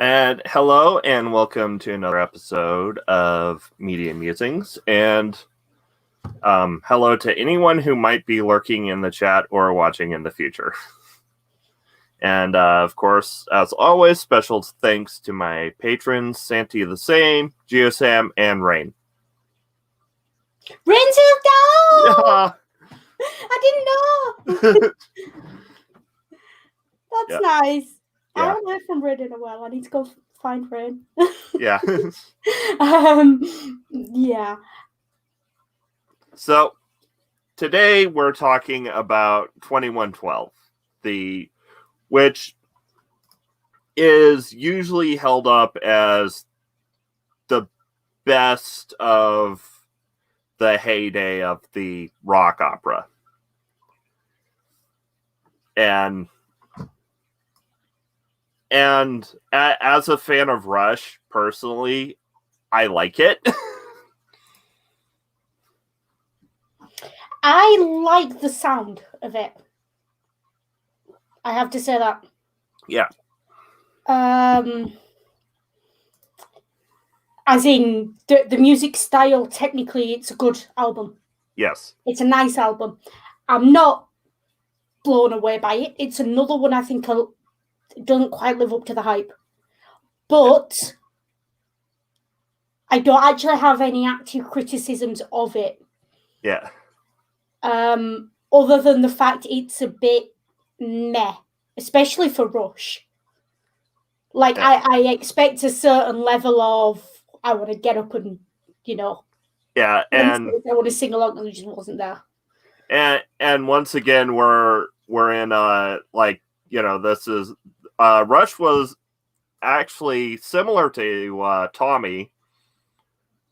And hello, and welcome to another episode of Media Musings. And hello to anyone who might be lurking in the chat or watching in the future. And of course, as always, special thanks to my patrons, Santi the Same, GeoSam, and Rain. Rain's down! Yeah. I didn't know! That's nice. Yeah. I haven't heard from Rain in a while. I need to go find Rain. Yeah. Yeah. So, today we're talking about 2112, which is usually held up as the best of the heyday of the rock opera. And as a fan of Rush, personally, I like it. I like the sound of it. I have to say that. Yeah. As in, the music style, technically, it's a good album. Yes. It's a nice album. I'm not blown away by it. It's another one I think doesn't quite live up to the hype. But I don't actually have any active criticisms of it. Yeah. Other than the fact it's a bit meh, especially for Rush. Like, yeah. I expect a certain level of, I want to get up and, Yeah, and I want to sing along, and it just wasn't there. And once again, we're in this is Rush was actually similar to Tommy.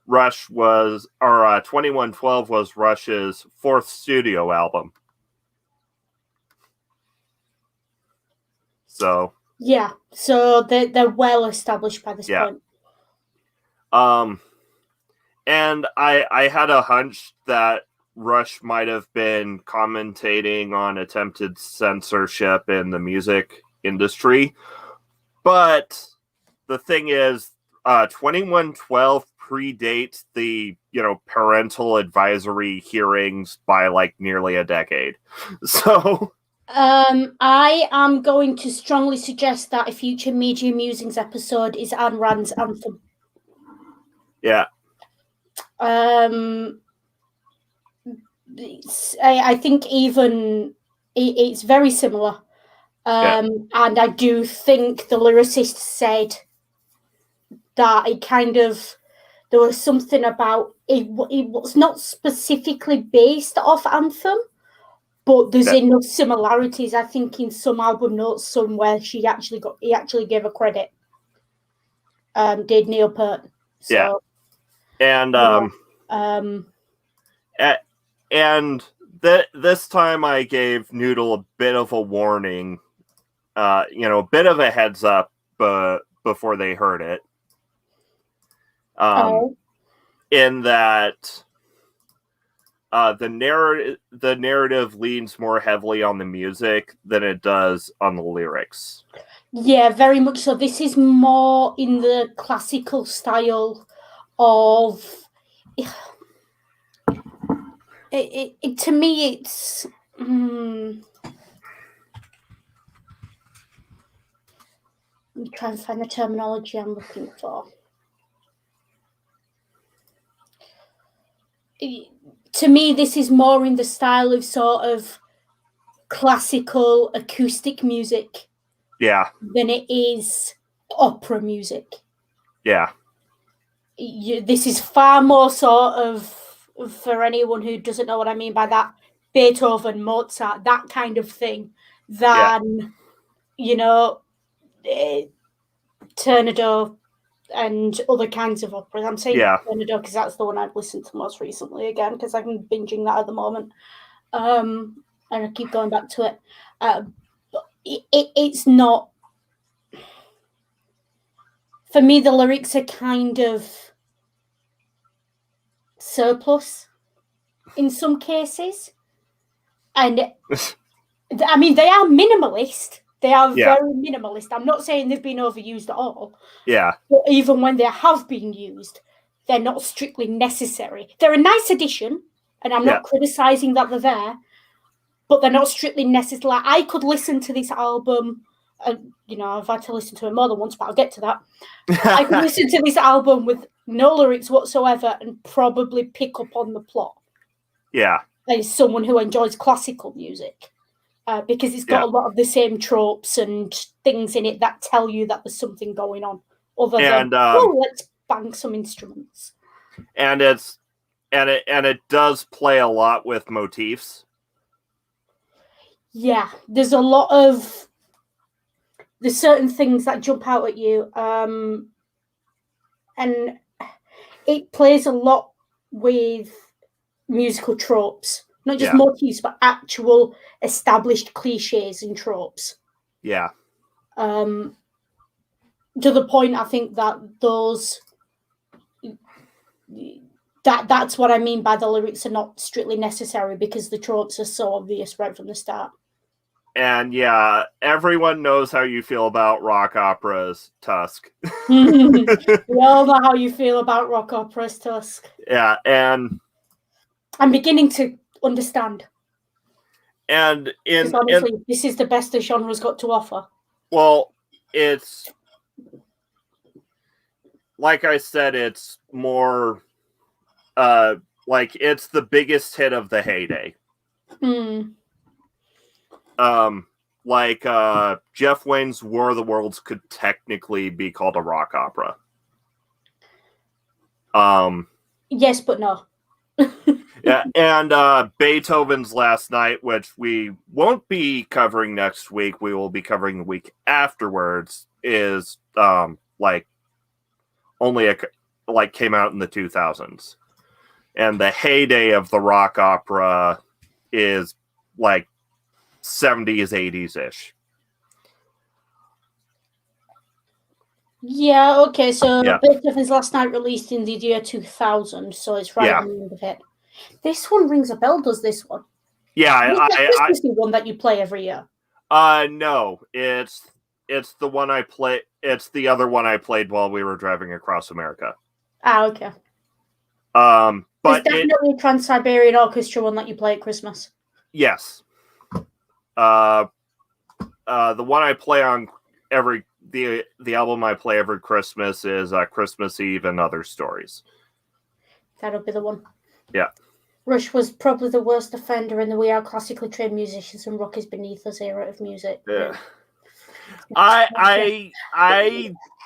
Rush was, or 2112 was Rush's fourth studio album. So yeah, so they're well established by this point. And I had a hunch that Rush might have been commentating on attempted censorship in the music industry, but the thing is, 2112 predates the parental advisory hearings by like nearly a decade. So I am going to strongly suggest that a future Media Musings episode is Ayn Rand's Anthem. Yeah. I think even it's very similar. And I do think the lyricist said that it kind of, there was something about it was not specifically based off Anthem, but there's enough similarities, I think, in some album notes somewhere he actually gave a credit. Did Neil Peart. So, yeah. And this time I gave Noodle a bit of a warning, a bit of a heads up before they heard it. In that the narrative leans more heavily on the music than it does on the lyrics. Yeah, very much so. This is more in the classical style of it to me, it's I'm trying to find the terminology I'm looking for. To me, this is more in the style of sort of classical acoustic music. Yeah. Than it is opera music. Yeah. This is far more sort of, for anyone who doesn't know what I mean by that, Beethoven, Mozart, that kind of thing, than, Turandot and other kinds of operas. I'm saying Turandot because that's the one I've listened to most recently again, because I'm binging that at the moment. And I keep going back to it. It's not, for me, the lyrics are kind of surplus in some cases. And I mean, they are minimalist. They are very minimalist. I'm not saying they've been overused at all. Yeah. But even when they have been used, they're not strictly necessary. They're a nice addition, and I'm not criticizing that they're there, but they're not strictly necessary. Like, I could listen to this album, you know, I've had to listen to it more than once, but I'll get to that. I could listen to this album with no lyrics whatsoever and probably pick up on the plot. Yeah. As someone who enjoys classical music. Because it's got a lot of the same tropes and things in it that tell you that there's something going on, other than let's bang some instruments. And it does play a lot with motifs. Yeah, there's certain things that jump out at you, and it plays a lot with musical tropes. Not just motifs, but actual established cliches and tropes. Yeah. To the point, I think that that's what I mean by the lyrics are not strictly necessary, because the tropes are so obvious right from the start. And everyone knows how you feel about rock operas, Tusk. We all know how you feel about rock operas, Tusk. Yeah, and I'm beginning to understand. And honestly, this is the best the genre's got to offer. Well, it's like I said, it's more like it's the biggest hit of the heyday. Like Jeff Wayne's War of the Worlds could technically be called a rock opera. Yes, but no. Yeah, and Beethoven's Last Night, which we won't be covering next week, we will be covering the week afterwards, is like only came out in the 2000s. And the heyday of the rock opera is like 70s, 80s-ish. Yeah, okay, so Beethoven's Last Night released in the year 2000, so it's right on the end of it. This one rings a bell, does this one? Yeah, this is the one that you play every year. No, it's the one I play. It's the other one I played while we were driving across America. Ah, okay. But it's definitely a Trans-Siberian Orchestra one that you play at Christmas. Yes. The one I play on the album I play every Christmas is Christmas Eve and Other Stories. That'll be the one. Yeah. Rush was probably the worst offender in the We Are Classically Trained Musicians and Rock is Beneath Us era of music. Yeah. I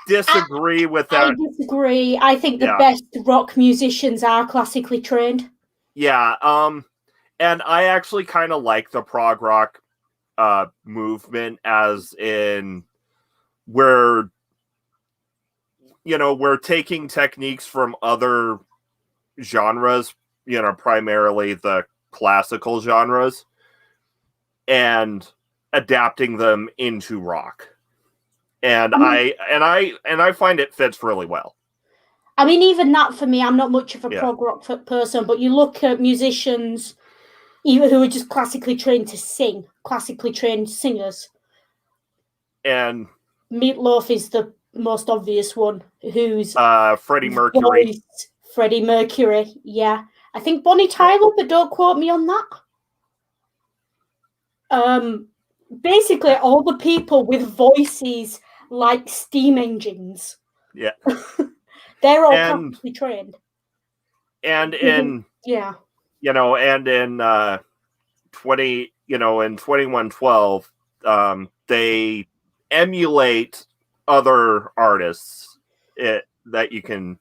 disagree with that. I disagree. I think the best rock musicians are classically trained. Yeah. And I actually kind of like the prog rock movement, as in we're taking techniques from other genres, primarily the classical genres, and adapting them into rock. And I find it fits really well. I mean, even that for me, I'm not much of a prog rock person, but you look at musicians even who are just classically trained to sing, classically trained singers. And Meatloaf is the most obvious one, who's Freddie Mercury. Freddie Mercury, yeah. I think Bonnie Tyler, but don't quote me on that. Basically, all the people with voices like steam engines. Yeah. They're all classically trained. And in and in 2112, they emulate other artists that you can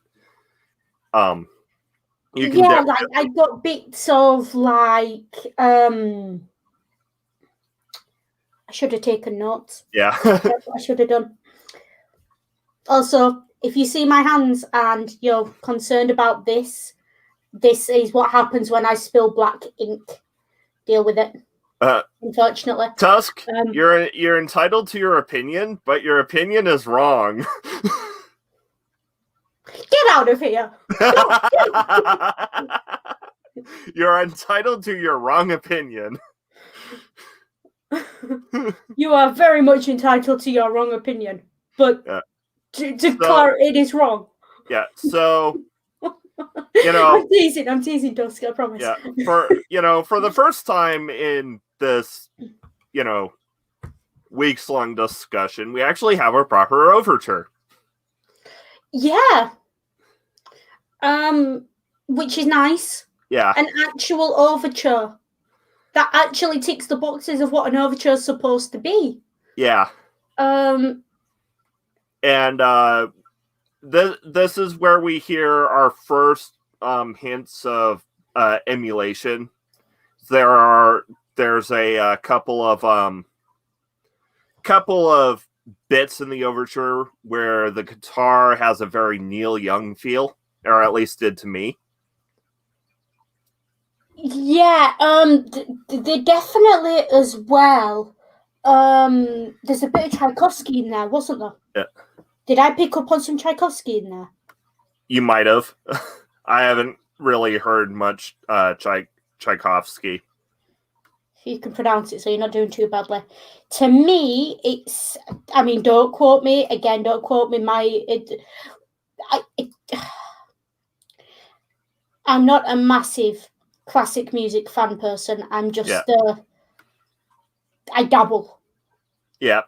like I got bits of like I should have taken notes. Yeah. I should have done. Also, if you see my hands and you're concerned about this is what happens when I spill black ink. Deal with it. Unfortunately, Tusk, you're entitled to your opinion, but your opinion is wrong. Get out of here! You're entitled to your wrong opinion. You are very much entitled to your wrong opinion, but it is wrong. Yeah, so I'm teasing, Dusk, I promise. Yeah, for the first time in this, weeks-long discussion, we actually have a proper overture. Yeah. Which is nice. Yeah. An actual overture that actually ticks the boxes of what an overture is supposed to be. Yeah. And this is where we hear our first hints of emulation. There's a couple of bits in the overture where the guitar has a very Neil Young feel, or at least did to me. Yeah, they definitely as well. There's a bit of Tchaikovsky in there, wasn't there? Yeah. Did I pick up on some Tchaikovsky in there? You might have. I haven't really heard much Tchaikovsky. You can pronounce it, so you're not doing too badly. To me, it's. I mean, don't quote me again. Don't quote me. I'm not a massive classic music fan person. I'm just. I dabble. Yeah.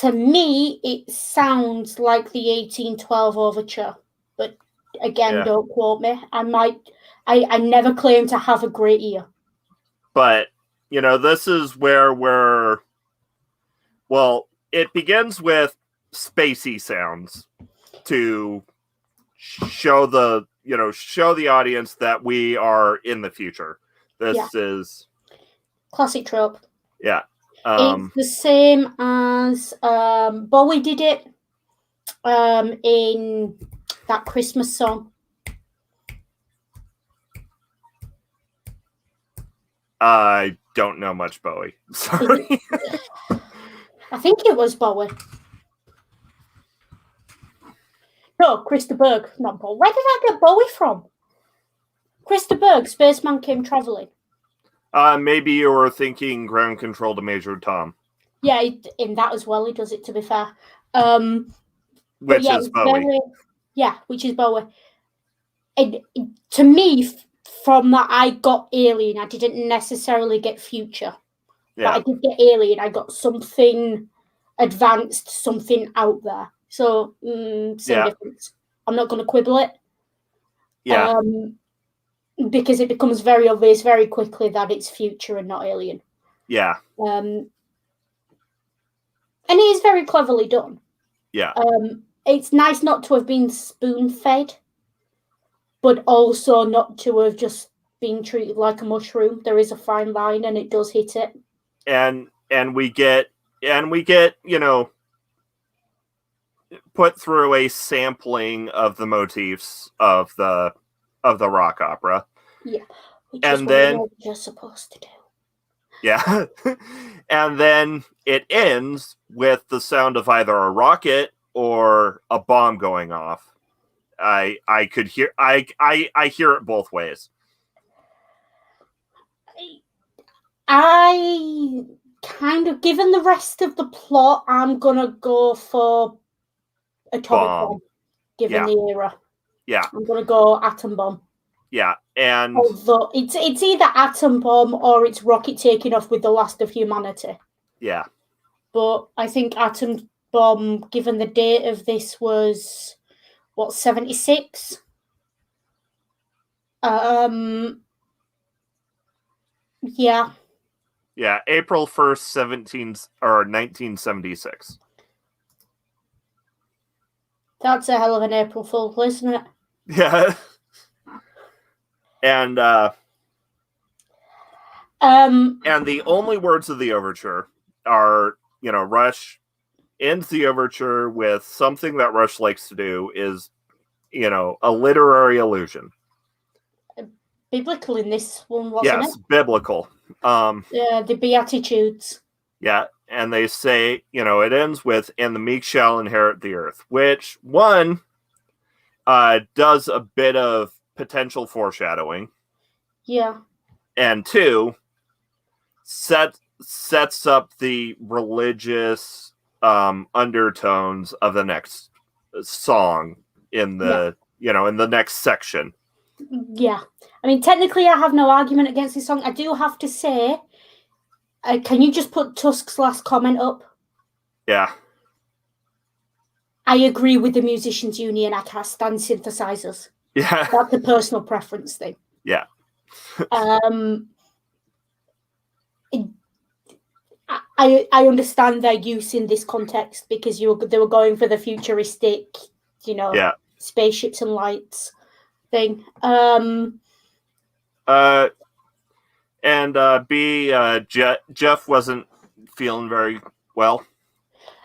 To me, it sounds like the 1812 overture, but again, don't quote me. I never claim to have a great ear. But, this is where it begins with spacey sounds to show the audience that we are in the future. This is classic trope. Yeah. It's the same as Bowie did it in that Christmas song. I don't know much Bowie. Sorry. I think it was Bowie. No, Christa Berg, not Bowie. Where did I get Bowie from? Christa Berg, Spaceman Came Traveling. Maybe you were thinking Ground Control to Major Tom. Yeah, in that as well, he does it, to be fair. Which is Bowie. Which is Bowie. And to me, from that, I got Alien. I didn't necessarily get Future. Yeah. But I did get Alien. I got something advanced, something out there. So, same difference. I'm not going to quibble it. Yeah. Because it becomes very obvious very quickly that it's Future and not Alien. Yeah. And it is very cleverly done. Yeah. It's nice not to have been spoon-fed, but also not to have just been treated like a mushroom. There is a fine line, and it does hit it. And we get put through a sampling of the motifs of the rock opera. Yeah. Which and is then what you're supposed to do. Yeah. And then it ends with the sound of either a rocket or a bomb going off. I could hear I hear it both ways. I kind of, given the rest of the plot, I'm gonna go for atomic bomb. Given the era. Yeah. I'm gonna go atom bomb. Yeah. And although it's either atom bomb or it's rocket taking off with the last of humanity. Yeah. But I think atom bomb, given the date of this, was 76? Yeah. Yeah, April 1st, 1976. That's a hell of an April Fool, isn't it? Yeah. And the only words of the overture are, Rush ends the overture with something that Rush likes to do is, a literary allusion. Biblical in this one, wasn't it? Yes, biblical. The Beatitudes. Yeah, and they say, it ends with, and the meek shall inherit the earth, which, one, does a bit of potential foreshadowing. Yeah. And two, sets sets up the religious undertones of the next song in the in the next section. Yeah, I mean, technically, I have no argument against this song. I do have to say, can you just put Tusk's last comment up? Yeah. I agree with the Musicians Union. I can't stand synthesizers. Yeah. That's a personal preference thing. Yeah. I understand their use in this context because they were going for the futuristic, spaceships and lights thing. Jeff wasn't feeling very well.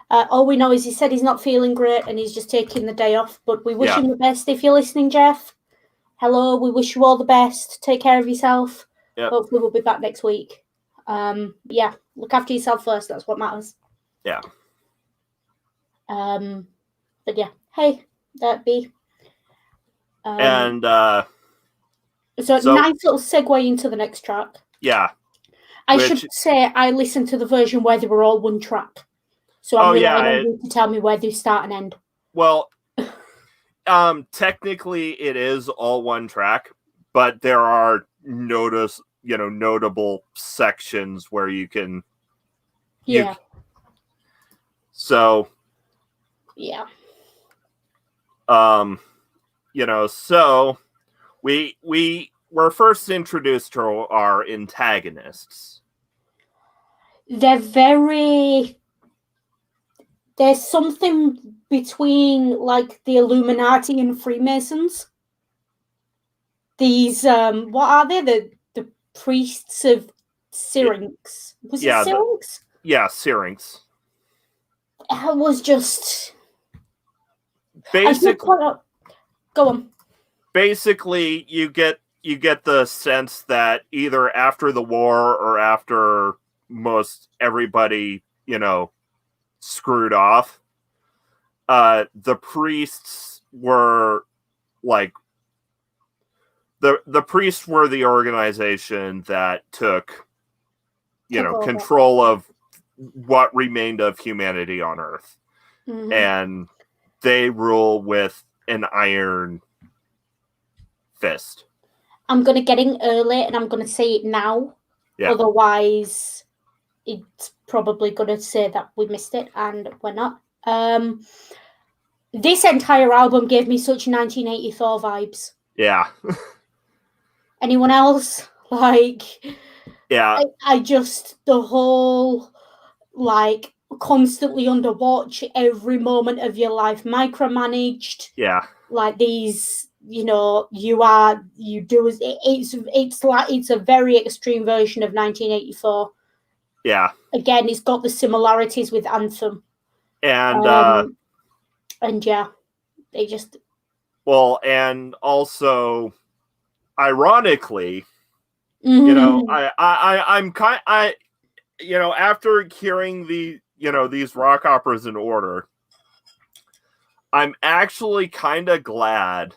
All we know is he said he's not feeling great and he's just taking the day off. But we wish him the best. If you're listening, Jeff, hello. We wish you all the best. Take care of yourself. Yep. Hopefully we'll be back next week. Look after yourself first. That's what matters. Yeah. But yeah, hey, that be. So nice little segue into the next track. Yeah. I should say I listened to the version where they were all one track. So I'm relying on you to tell me where they start and end. Well, technically it is all one track, but there are notable sections where you can. Yeah. So. Yeah. So we were first introduced to our antagonists. There's something between like the Illuminati and Freemasons. These what are they? The priests of Syrinx. Was it Syrinx? Syrinx. It was just basically. Go on. Basically, you get the sense that either after the war or after most everybody, screwed off, the priests were like the priests were the organization that took control of what remained of humanity on Earth. Mm-hmm. And they rule with an iron fist. I'm going to get in early and I'm going to say it now. Yeah. Otherwise, it's probably going to say that we missed it and we're not. This entire album gave me such 1984 vibes. Yeah. Anyone else? Yeah. I just, the whole, constantly under watch, every moment of your life micromanaged. Yeah. These, it's a very extreme version of 1984. Yeah. Again, it's got the similarities with Anthem. And yeah, they just. Well, and also, ironically, mm-hmm. After hearing these rock operas in order, I'm actually kind of glad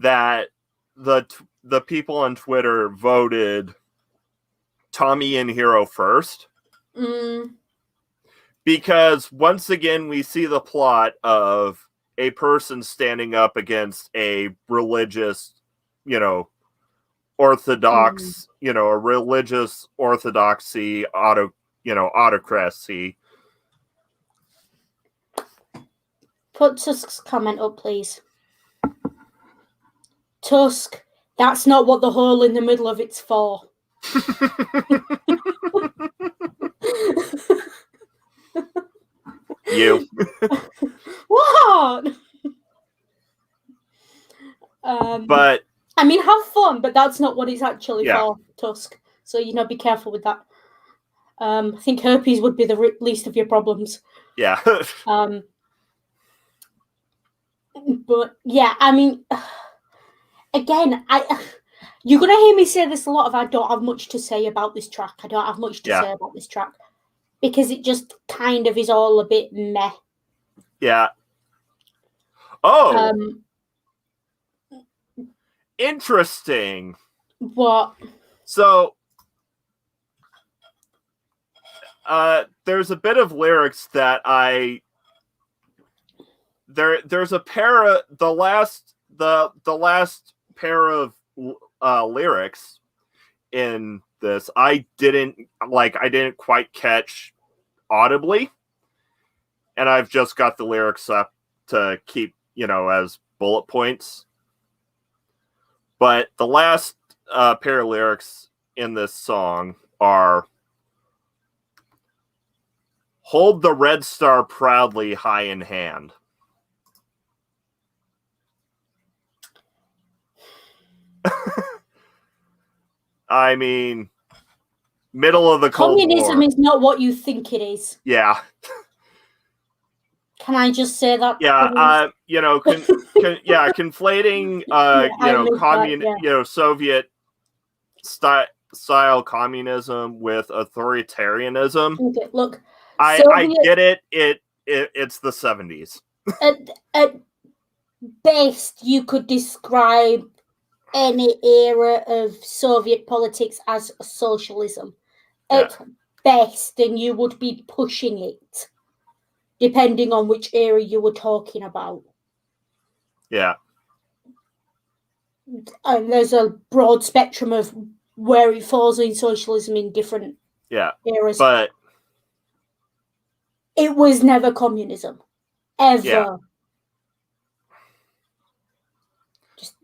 that the people on Twitter voted Tommy and Hero first. Mm. Because once again, we see the plot of a person standing up against a religious, orthodox, a religious orthodoxy, autocracy. Put Tusk's comment up, please. Tusk, that's not what the hole in the middle of it's for. You. What? But I mean, have fun, but that's not what it's actually for, Tusk. So be careful with that. I think herpes would be the least of your problems. Yeah. But yeah, I mean, again, you're gonna hear me say this a lot. I don't have much to say about this track. I don't have much to say about this track because it just kind of is all a bit meh. Yeah. Oh. Interesting. What? So there's a bit of lyrics that there's a pair of the last pair of lyrics in this I didn't quite catch audibly, and I've just got the lyrics up to keep as bullet points. But the last pair of lyrics in this song are: hold the red star proudly high in hand. I mean, middle of the Cold War. Communism is not what you think it is. Yeah. Can I just say that? Yeah, conflating, Soviet style communism with authoritarianism. Okay, look, I get it. It's the 70s. At best, you could describe any era of Soviet politics as socialism. At best, and you would be pushing it, depending on which era you were talking about. Yeah. And there's a broad spectrum of where it falls in socialism in different eras. But it was never communism. Ever.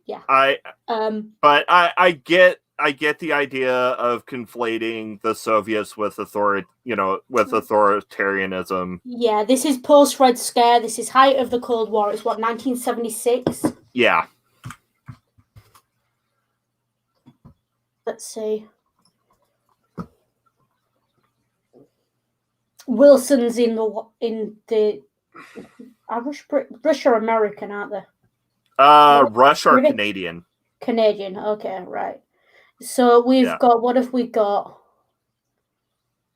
Yeah. But I get the idea of conflating the Soviets with authoritarianism. Yeah, this is post Red Scare. This is height of the Cold War. It's 1976. Yeah. Let's see. Wilson's in the Russia American, aren't they? Rush or Canadian. Canadian, okay, right. So we've got, what have we got?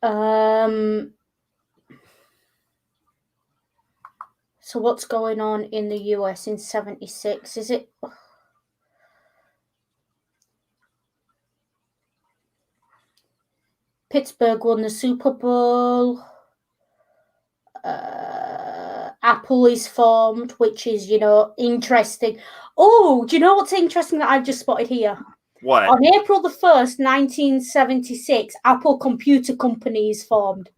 So what's going on in the US in 76? Is it? Pittsburgh won the Super Bowl. Apple is formed, which is, interesting. Oh, do you know what's interesting that I've just spotted here? What? On April the 1st, 1976, Apple Computer Company is formed.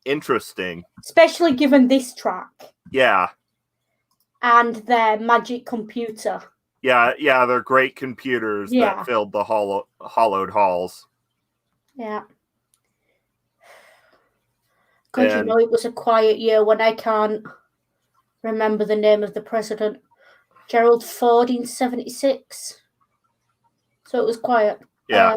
Interesting. Especially given this track. Yeah. And their Magic Computer. Yeah, they're great computers that filled the hollowed halls. Yeah. God, it was a quiet year when I can't remember the name of the president. Gerald Ford in 76. So it was quiet. Yeah.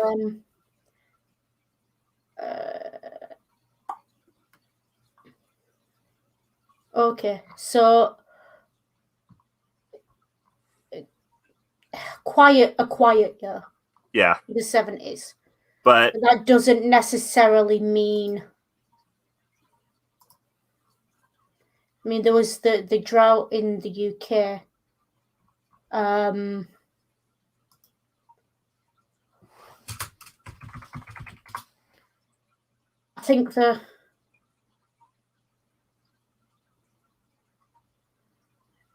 Okay, so a quiet year. Yeah. The 70s. But that doesn't necessarily mean. I mean, there was the drought in the UK. I think the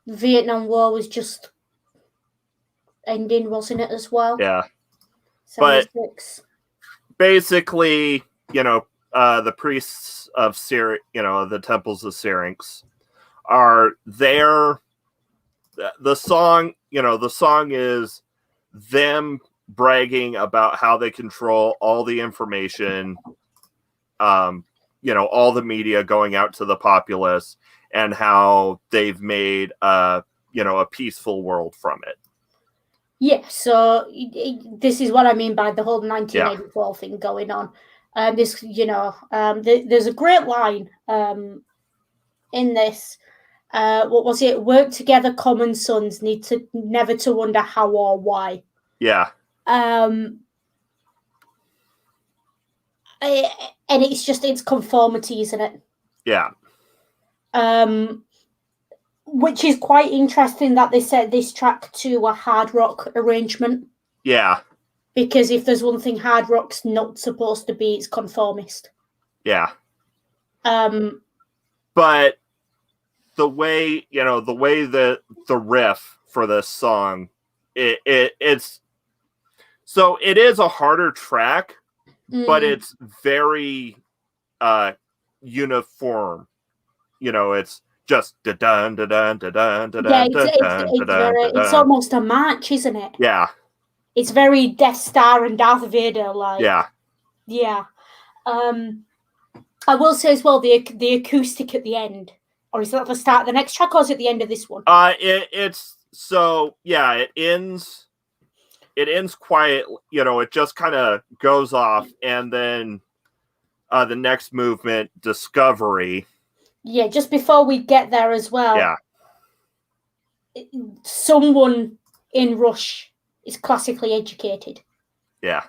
Vietnam War was just ending, wasn't it, as well? Yeah. 76. But basically, the priests of the temples of Syrinx are there. The song is them bragging about how they control all the information, all the media going out to the populace, and how they've made a peaceful world from it. Yeah, so this is what I mean by the whole 1984 thing going on. There's a great line in this. What was it? Work together, common sons, need to never to wonder how or why. Yeah. And it's conformity, isn't it? Yeah. Which is quite interesting that they set this track to a hard rock arrangement. Yeah. Because if there's one thing hard rock's not supposed to be, it's conformist. Yeah. Um, But the way that the riff for this song, it's so it is a harder track, but it's very uniform. It's just da dun da dun da dun da yeah, dun da dun da dun da it's dun. almost a march, isn't it? Yeah. It's very Death Star and Darth Vader like. Yeah. Yeah. I will say as well the acoustic at the end, or is that the start of the next track, or is it the end of this one? It's so yeah. It ends quiet. It just kind of goes off, and then the next movement, Discovery. Yeah, just before we get there as well. Yeah. Someone in Rush is classically educated. Yeah.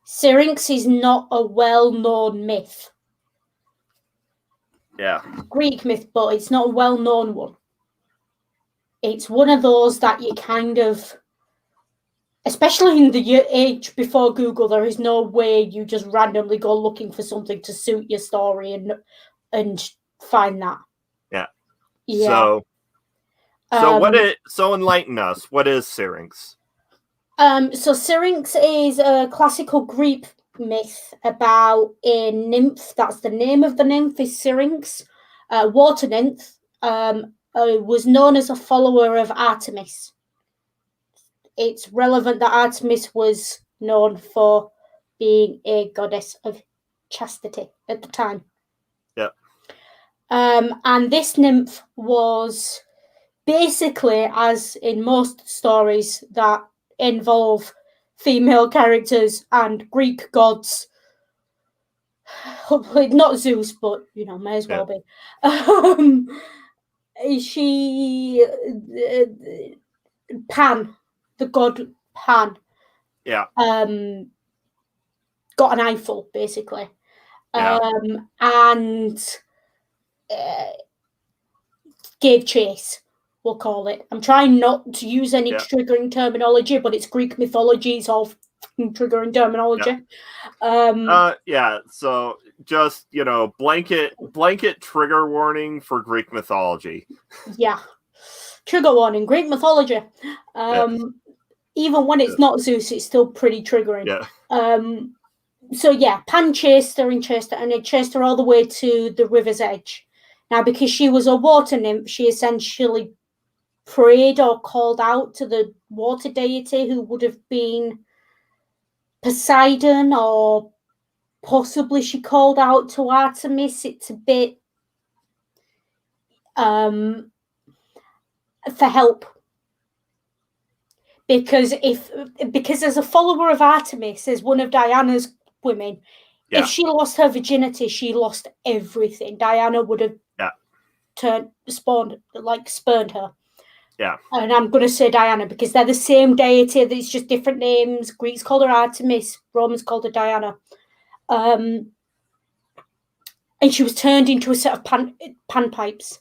Syrinx is not a well-known myth. Yeah. Greek myth, but it's not a well-known one. It's one of those that you kind of, especially in the age before Google, there is no way you just randomly go looking for something to suit your story and find that. Yeah. Yeah. So enlighten us. What is Syrinx? So Syrinx is a classical Greek myth about a nymph. That's the name of the nymph, is Syrinx. Water nymph. Was known as a follower of Artemis. It's relevant that Artemis was known for being a goddess of chastity at the time. Yep. And this nymph was basically, as in most stories that involve female characters and Greek gods, not Zeus, but may as well be. Pan, the god Pan, yeah, got an eyeful basically, and gave chase. We'll call it. I'm trying not to use any triggering terminology, but it's Greek mythology. It's all triggering terminology. So just blanket trigger warning for Greek mythology. Yeah, trigger warning. Greek mythology. Even when it's not Zeus, it's still pretty triggering. Yeah. Pan chased her and it chased her all the way to the river's edge. Now, because she was a water nymph, she essentially prayed or called out to the water deity, who would have been Poseidon, or possibly she called out to Artemis. It's a bit for help, because as a follower of Artemis, as one of Diana's women, if she lost her virginity, she lost everything. Diana would have spurned her. Yeah. And I'm going to say Diana because they're the same deity. It's just different names. Greeks called her Artemis. Romans called her Diana. And she was turned into a set of panpipes.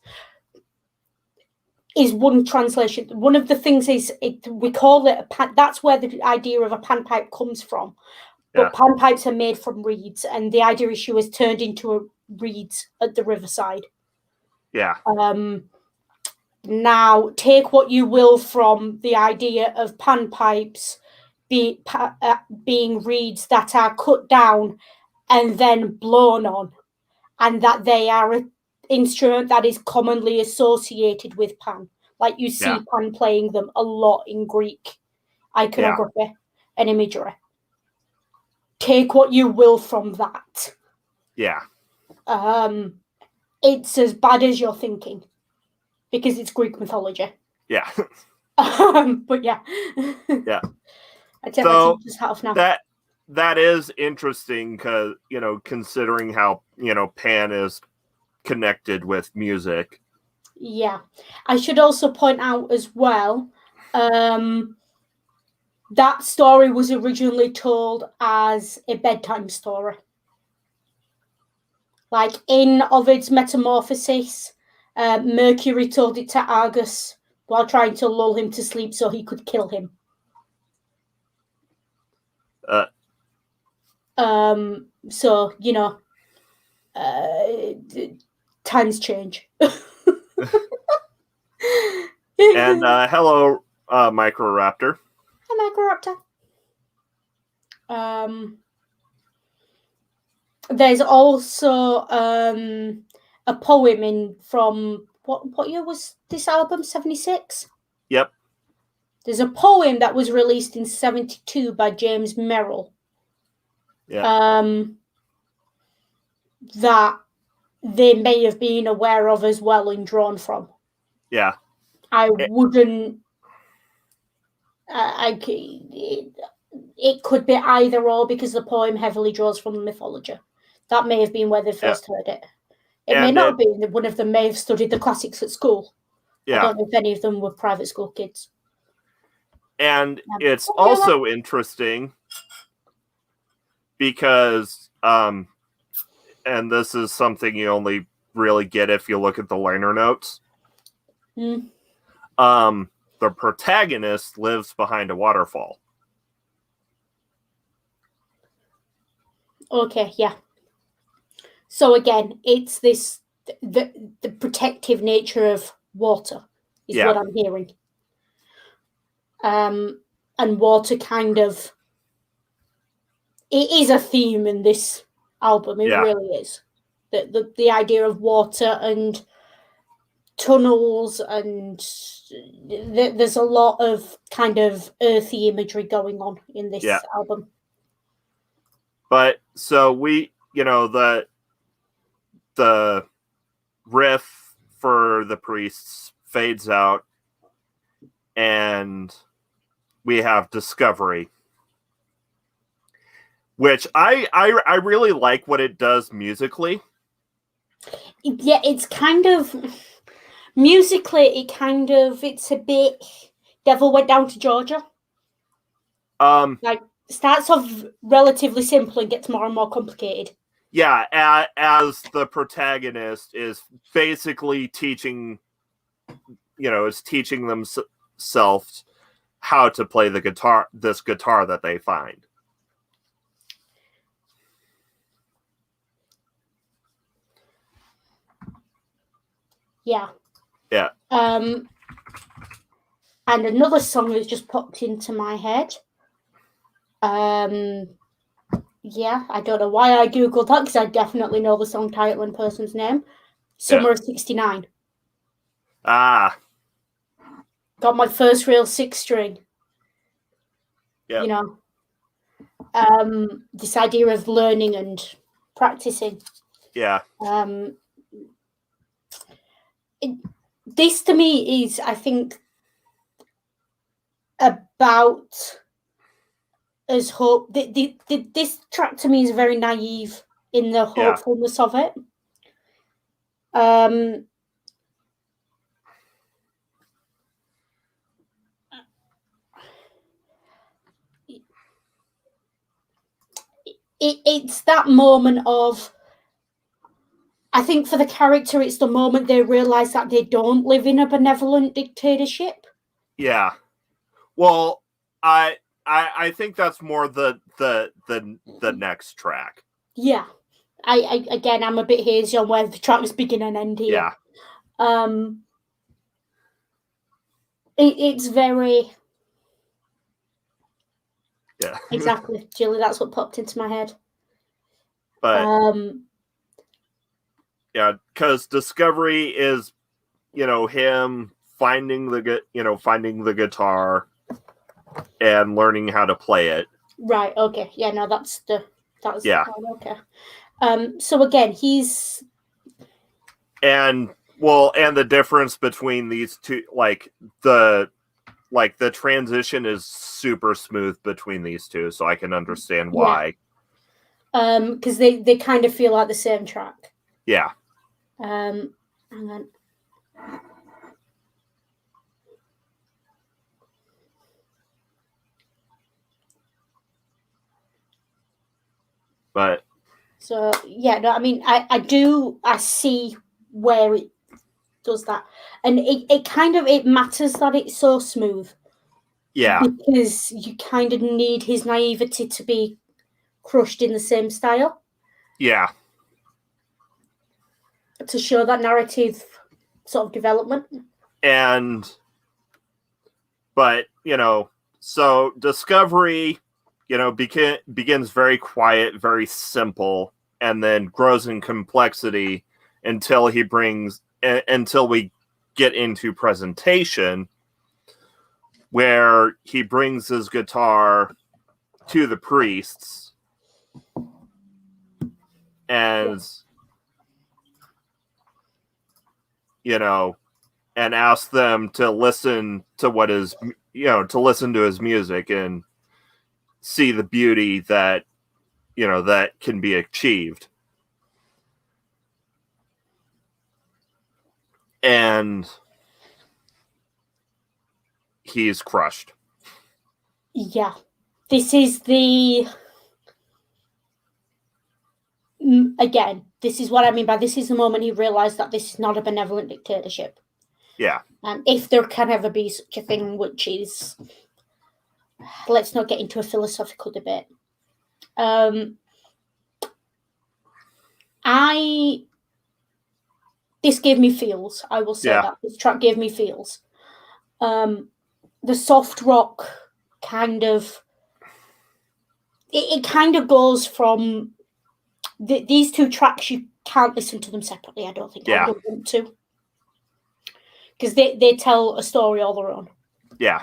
Is one translation. One of the things is we call it a pan. That's where the idea of a panpipe comes from. But panpipes are made from reeds, and the idea is she was turned into a reeds at the riverside. Yeah. Now, take what you will from the idea of panpipes being reeds that are cut down and then blown on, and that they are an instrument that is commonly associated with Pan. Like you see Pan playing them a lot in Greek iconography and imagery. Take what you will from that. Yeah. It's as bad as you're thinking, because it's Greek mythology. Yeah. But yeah. Yeah. I take my teacher's hat off now. That is interesting because, considering how, Pan is connected with music. Yeah. I should also point out as well, that story was originally told as a bedtime story. Like in Ovid's Metamorphosis, Mercury told it to Argus while trying to lull him to sleep so he could kill him. So, times change. And hello, Microraptor. Hi, Microraptor. There's also a poem from what year was this album? 76? Yep. There's a poem that was released in 72 by James Merrill. Yeah. That they may have been aware of as well and drawn from. Yeah. I wouldn't. It could be either or because the poem heavily draws from the mythology. That may have been where they first heard it. It may not have been. One of them may have studied the classics at school. Yeah. I don't know if any of them were private school kids. And it's also interesting because, and this is something you only really get if you look at the liner notes. The protagonist lives behind a waterfall. Okay, yeah. So again, it's this the protective nature of water is what I'm hearing. And water kind of it is a theme in this album. It really is. The idea of water and tunnels and there's a lot of kind of earthy imagery going on in this album. But so we, the riff for the priests fades out and we have Discovery, which I really like what it does musically. Yeah, it's kind of musically it's a bit Devil Went Down to Georgia. Like starts off relatively simple and gets more and more complicated. Yeah, as the protagonist is basically teaching themselves how to play this guitar that they find. Yeah. Yeah. And another song that just popped into my head. Yeah, I don't know why I googled that because I definitely know the song title and person's name. Summer of '69. Ah. Got my first real 6-string. Yeah. This idea of learning and practicing. Yeah. This to me is, I think, about as hope. This track to me is very naive in the hopefulness of it. It's that moment of, I think for the character, it's the moment they realize that they don't live in a benevolent dictatorship. Yeah. Well, I think that's more the next track. Yeah. Again, I'm a bit hazy on where the tracks begin and end here. Yeah. It's very. Yeah. Exactly, Julie. That's what popped into my head. But yeah, because Discovery is, him finding the guitar and learning how to play it. Right. Okay. Yeah. No, that's yeah. Okay. So again, he's and the difference between these two, the transition is super smooth between these two, so I can understand why. Because they kind of feel like the same track. Yeah. Hang on. But so yeah, no, I mean, I see where it does that, and it matters that it's so smooth. Yeah. Because you kind of need his naivety to be crushed in the same style. Yeah. to show that narrative sort of development. But so Discovery, begins very quiet, very simple, and then grows in complexity until we get into Presentation, where he brings his guitar to the priests and and asks them to listen to to his music and see the beauty that that can be achieved. And he's crushed. Yeah. This is this is what I mean by this is the moment he realized that this is not a benevolent dictatorship. Yeah. And if there can ever be such a thing, which is, let's not get into a philosophical debate. This gave me feels. I will say that this track gave me feels. The soft rock kind of, it kind of goes from these two tracks. You can't listen to them separately. I don't think. I don't want to, because they tell a story all their own. Yeah.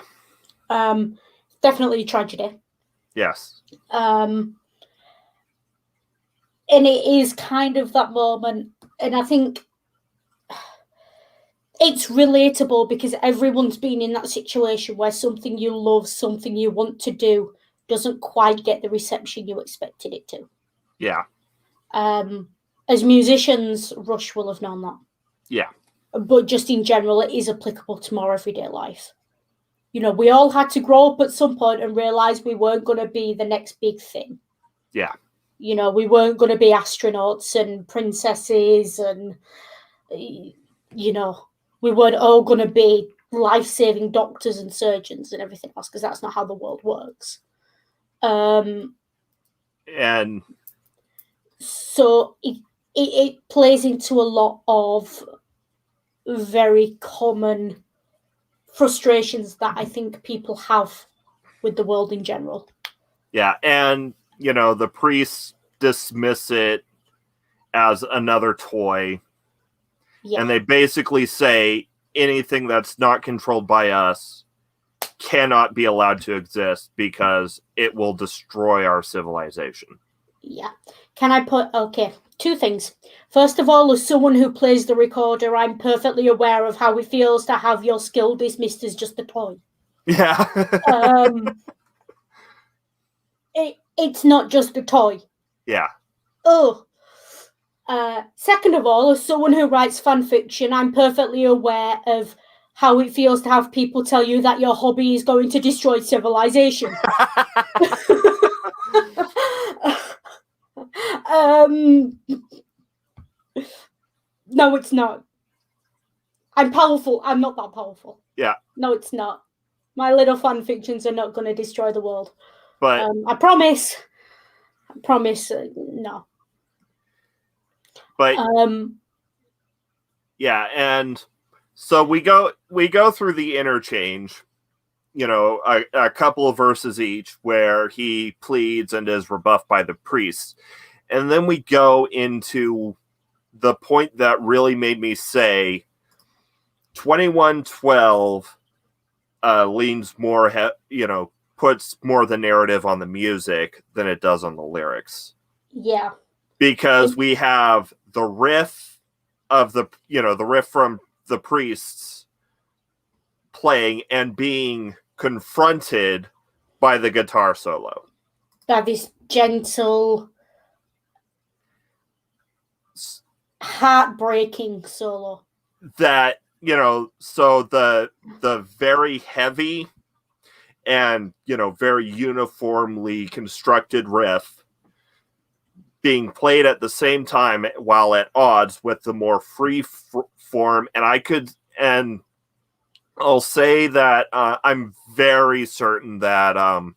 Definitely a tragedy. Yes. And it is kind of that moment, and I think it's relatable because everyone's been in that situation where something you love, something you want to do, doesn't quite get the reception you expected it to. Yeah. As musicians, Rush will have known that. Yeah. But just in general, it is applicable to more everyday life. We all had to grow up at some point and realize we weren't going to be the next big thing. Yeah. We weren't going to be astronauts and princesses and, we weren't all going to be life-saving doctors and surgeons and everything else, because that's not how the world works. And so it plays into a lot of very common frustrations that I think people have with the world in general. Yeah, and the priests dismiss it as another toy. Yeah. And they basically say anything that's not controlled by us cannot be allowed to exist because it will destroy our civilization. Yeah. Two things. First of all, as someone who plays the recorder, I'm perfectly aware of how it feels to have your skill dismissed as just a toy. Yeah. It's not just a toy. Yeah. Oh. Second of all, as someone who writes fan fiction, I'm perfectly aware of how it feels to have people tell you that your hobby is going to destroy civilization. No, it's not. I'm powerful. I'm not that powerful. Yeah. No, it's not. My little fan fictions are not going to destroy the world. But I promise. No. But yeah, and so we go through the interchange, a couple of verses each where he pleads and is rebuffed by the priests. And then we go into the point that really made me say 2112 leans more, puts more the narrative on the music than it does on the lyrics. Yeah. Because we have the riff of the riff from the priests playing and being confronted by the guitar solo. By this gentle, heartbreaking solo. That, so the very heavy and, very uniformly constructed riff being played at the same time while at odds with the more free form. And I'll say that I'm very certain that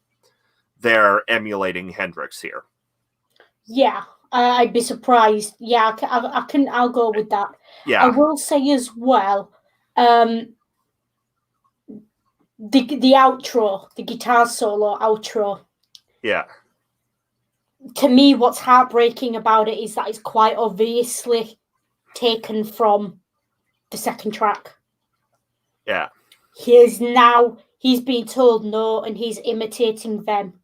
they're emulating Hendrix here. Yeah, I'd be surprised. Yeah, I'll go with that. Yeah. I will say as well, the outro, the guitar solo outro. Yeah. To me, what's heartbreaking about it is that it's quite obviously taken from the second track. Yeah. He's being told no, and he's imitating them.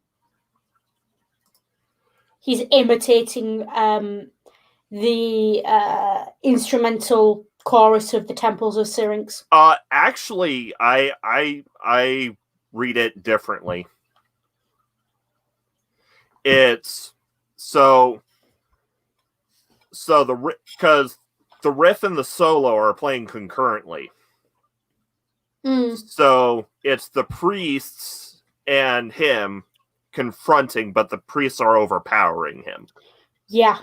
He's imitating the instrumental chorus of the Temples of Syrinx. Actually, I read it differently. It's because the riff and the solo are playing concurrently. So it's the priests and him confronting, but the priests are overpowering him. Yeah.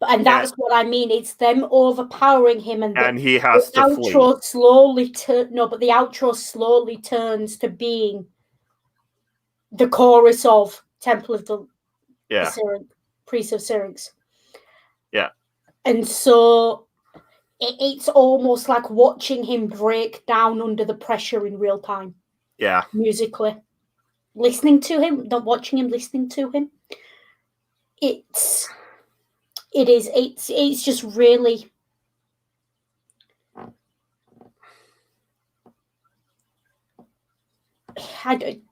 And that's what I mean. It's them overpowering him, and he has to flee. The outro slowly turns to being the chorus of Temple of the Priest of Syrinx. Yeah. And so it's almost like watching him break down under the pressure in real time. Yeah. Musically. Listening to him, not watching him, listening to him. It's just really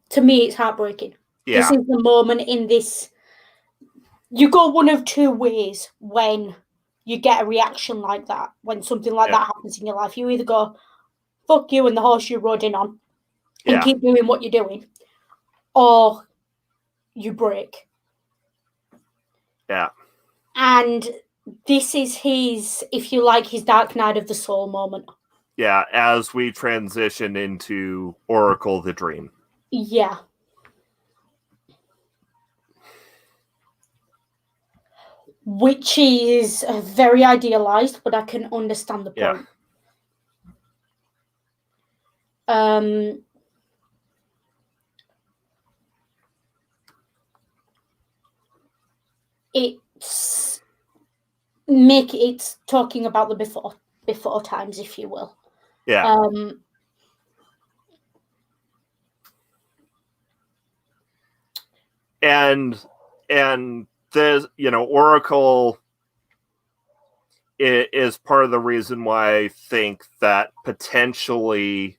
to me it's heartbreaking. Yeah. This is the moment in this. You go one of two ways when you get a reaction like that, when something like that happens in your life. You either go, fuck you and the horse you're riding on, and keep doing what you're doing, or you break. Yeah. And this is his, if you like, his dark night of the soul moment. Yeah, as we transition into Oracle the Dream. Yeah. Which is very idealized, but I can understand the point. Yeah. It's talking about the before times, if you will. Yeah. And there's, Oracle is part of the reason why I think that potentially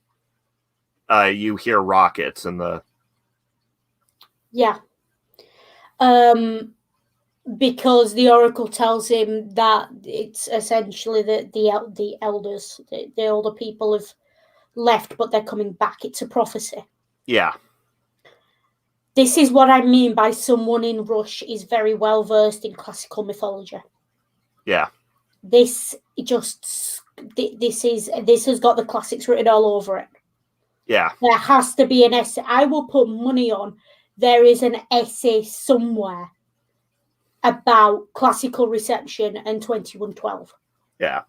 you hear rockets in the. Yeah. Because the Oracle tells him that it's essentially the elders, the older people have left, but they're coming back. It's a prophecy. Yeah. This is what I mean by someone in Rush is very well versed in classical mythology. Yeah. This has got the classics written all over it. Yeah. There has to be an essay. I will put money on there is an essay somewhere about classical reception and 2112. Yeah.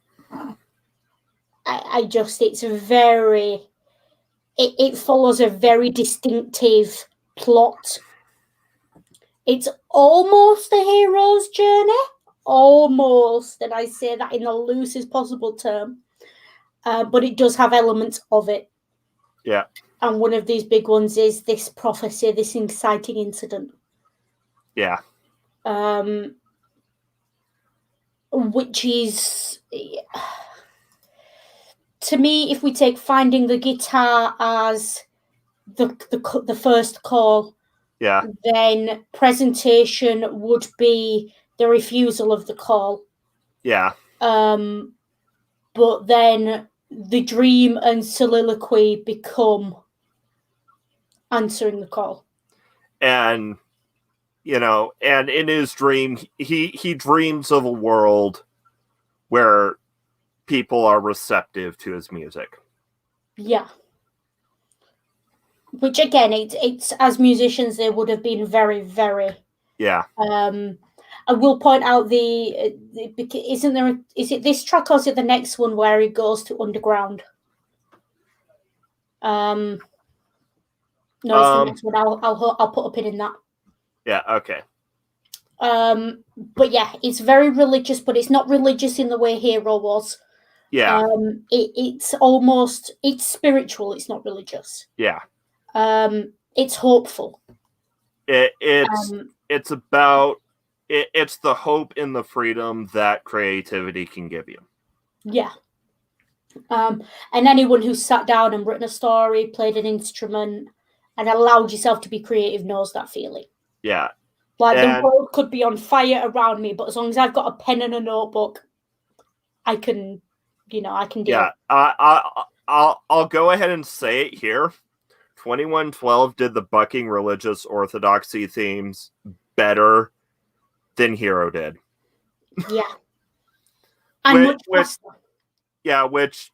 It follows a very distinctive plot. It's almost a hero's journey. Almost, and I say that in the loosest possible term. But it does have elements of it. Yeah. And one of these big ones is this prophecy, this inciting incident. Yeah. Which is, to me, if we take finding the guitar as the first call, yeah, then presentation would be the refusal of the call. Yeah. But then the dream and soliloquy become answering the call. And and in his dream, he dreams of a world where people are receptive to his music. Yeah. Which again, it's as musicians, they would have been very, very. Yeah. I will point out is it this track or is it the next one where he goes to underground? No, it's the next one. I'll put a pin in that. Yeah. Okay. But yeah, it's very religious, but it's not religious in the way Hero was. Yeah. It's spiritual. It's not religious. Yeah. It's hopeful. It's about it's the hope in the freedom that creativity can give you. Yeah. And anyone who's sat down and written a story, played an instrument, and allowed yourself to be creative knows that feeling. Yeah. Like the world could be on fire around me, but as long as I've got a pen and a notebook, I can deal. Yeah. I'll go ahead and say it here. 2112 did the bucking religious orthodoxy themes better than Hero did. Yeah. And much faster. Yeah, which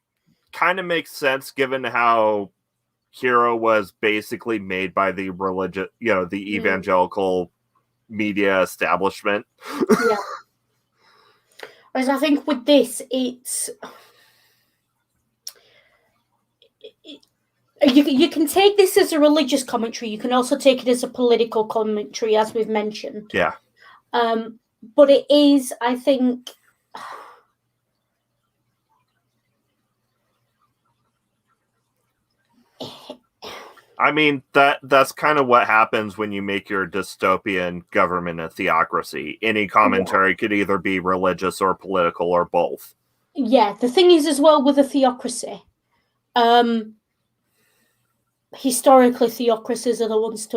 kind of makes sense given how Hero was basically made by the religious, the evangelical media establishment. Yeah. Whereas I think with this, you can take this as a religious commentary. You can also take it as a political commentary, as we've mentioned. Yeah. But it is, I think, I mean, that's kind of what happens when you make your dystopian government a theocracy. Any commentary could either be religious or political or both. Yeah, the thing is as well with a theocracy, historically theocracies are the ones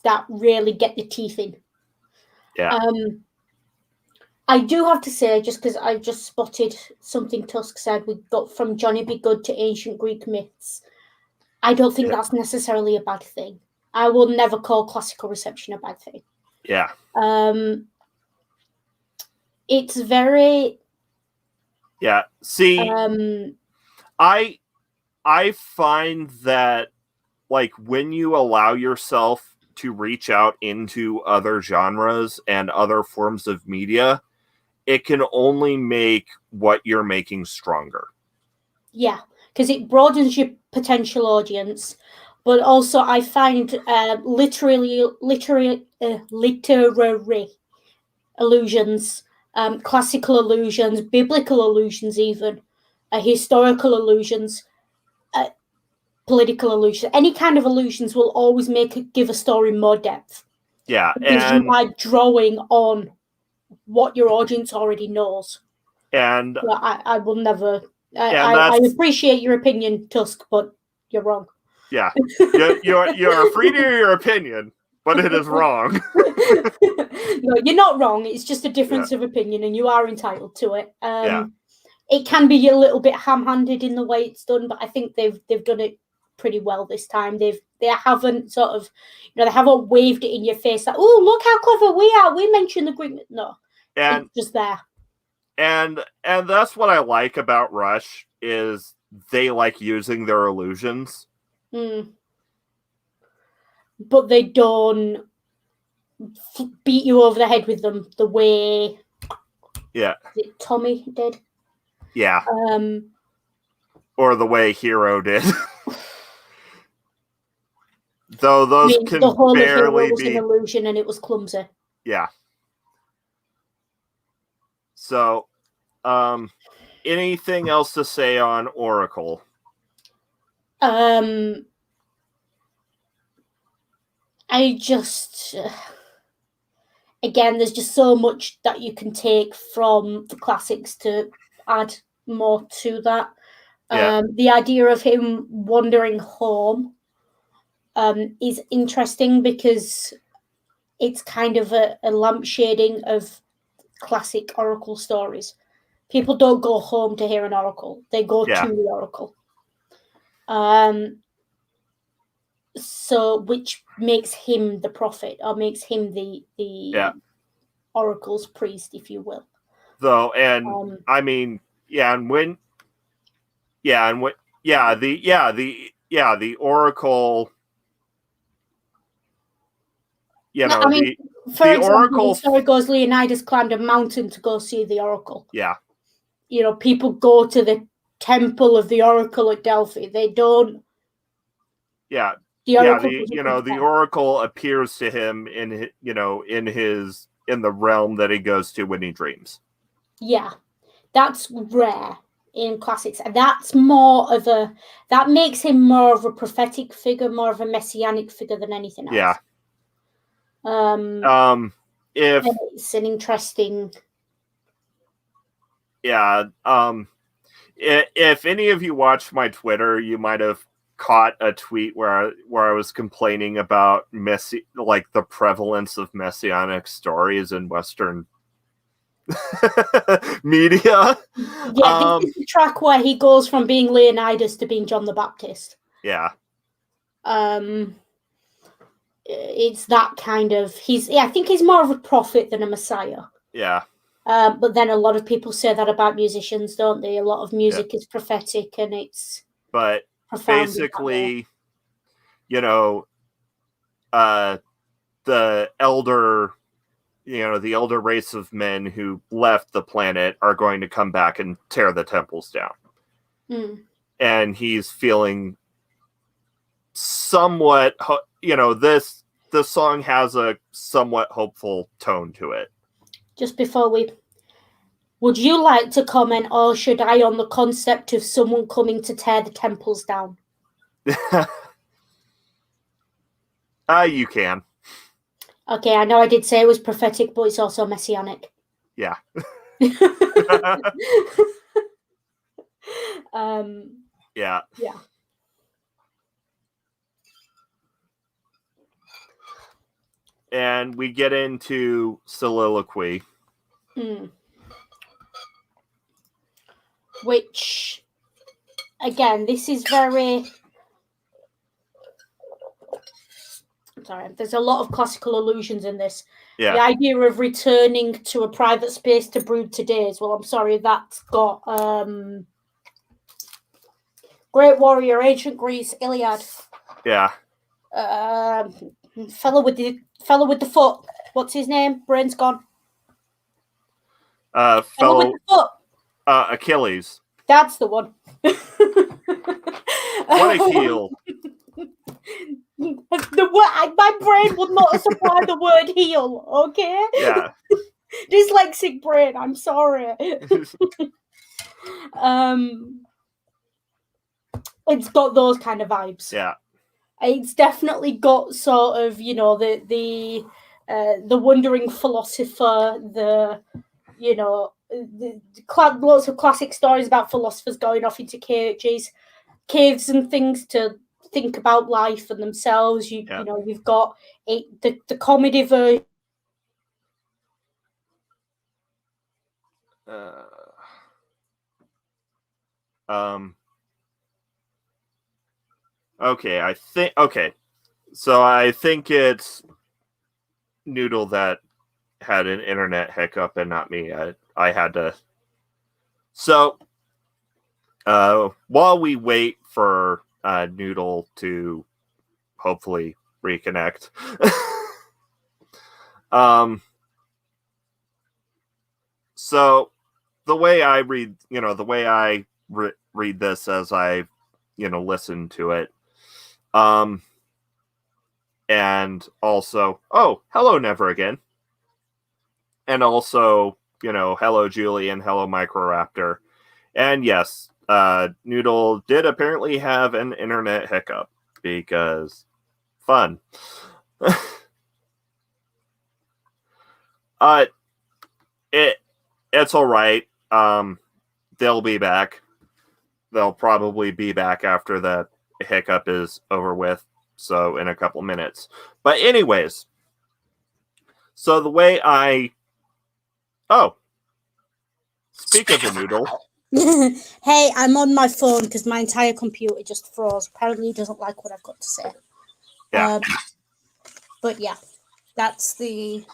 that really get the teeth in. Yeah. I do have to say, just because I just spotted something Tusk said, we got from Johnny Be Good to ancient Greek myths. I don't think that's necessarily a bad thing. I will never call classical reception a bad thing. Yeah. It's very... Yeah. See, I find that, like, when you allow yourself to reach out into other genres and other forms of media, it can only make what you're making stronger. Yeah. Because it broadens your potential audience, but also I find literary allusions, classical allusions, biblical allusions, even historical allusions, political allusions, any kind of allusions will always give a story more depth. Yeah, because you are drawing on what your audience already knows. And I will never. I appreciate your opinion, Tusk, but you're wrong. Yeah, you're free to your opinion, but it is wrong. No, you're not wrong. It's just a difference of opinion, and you are entitled to it. It can be a little bit ham-handed in the way it's done, but I think they've done it pretty well this time. They haven't sort of, they haven't waved it in your face like, oh, look how clever we are. We mentioned the Greek. No, it's just there. And that's what I like about Rush is they like using their illusions. But they don't beat you over the head with them the way Tommy did. Yeah. Or the way Hero did. Though those can the whole barely was be an illusion and it was clumsy. Yeah. So, anything else to say on Oracle? I just again, there's just so much that you can take from the classics to add more to that. The idea of him wandering home is interesting because it's kind of a lampshading of classic Oracle stories. People don't go home to hear an Oracle; they go to the Oracle. So, which makes him the prophet, or makes him the Oracle's priest, if you will. Though, and I mean, the Oracle. For example, the story goes Leonidas climbed a mountain to go see the Oracle. Yeah. People go to the temple of the Oracle at Delphi. They don't. Yeah. The Oracle appears to him in his in the realm that he goes to when he dreams. Yeah, that's rare in classics. And that's more of a, that makes him more of a prophetic figure, more of a messianic figure than anything else. Yeah. If it's an interesting. Yeah. If any of you watched my Twitter, you might have caught a tweet where I was complaining about the prevalence of messianic stories in Western media. Yeah, this is the track where he goes from being Leonidas to being John the Baptist. Yeah. It's that kind of, I think he's more of a prophet than a messiah. Yeah. But then a lot of people say that about musicians, don't they? A lot of music is prophetic, and it's basically, the elder race of men who left the planet are going to come back and tear the temples down. And he's feeling somewhat, this song has a somewhat hopeful tone to it. Just before would you like to comment, or should I, on the concept of someone coming to tear the temples down? You can. Okay, I know I did say it was prophetic, but it's also messianic. Yeah. Yeah. Yeah. And we get into soliloquy. Which, again, this is very... Sorry, there's a lot of classical allusions in this. Yeah. The idea of returning to a private space to brood today's, well, I'm sorry, that's got Great Warrior, Ancient Greece, Iliad. Yeah. Fellow with the foot. What's his name? Brain's gone. Fellow with the foot. Achilles. That's the one. What a heel. My brain would not supply the word heel, okay? Yeah. Dyslexic brain, I'm sorry. It's got those kind of vibes. Yeah. It's definitely got sort of, the wandering philosopher, lots of classic stories about philosophers going off into caves and things to think about life and themselves. You've got the comedy version. Okay. So I think it's Noodle that had an internet hiccup and not me. I had to. So, while we wait for Noodle to hopefully reconnect, so the way I read, read this as I, listen to it, and also, oh, hello, Never Again. And also, hello, Julie, and hello, Microraptor. And yes, Noodle did apparently have an internet hiccup because fun. It's all right. They'll be back. They'll probably be back after the hiccup is over with. So in a couple minutes. But anyways, so the way speak of the Noodle. Hey, I'm on my phone because my entire computer just froze. Apparently he doesn't like what I've got to say. Yeah. But yeah, that's the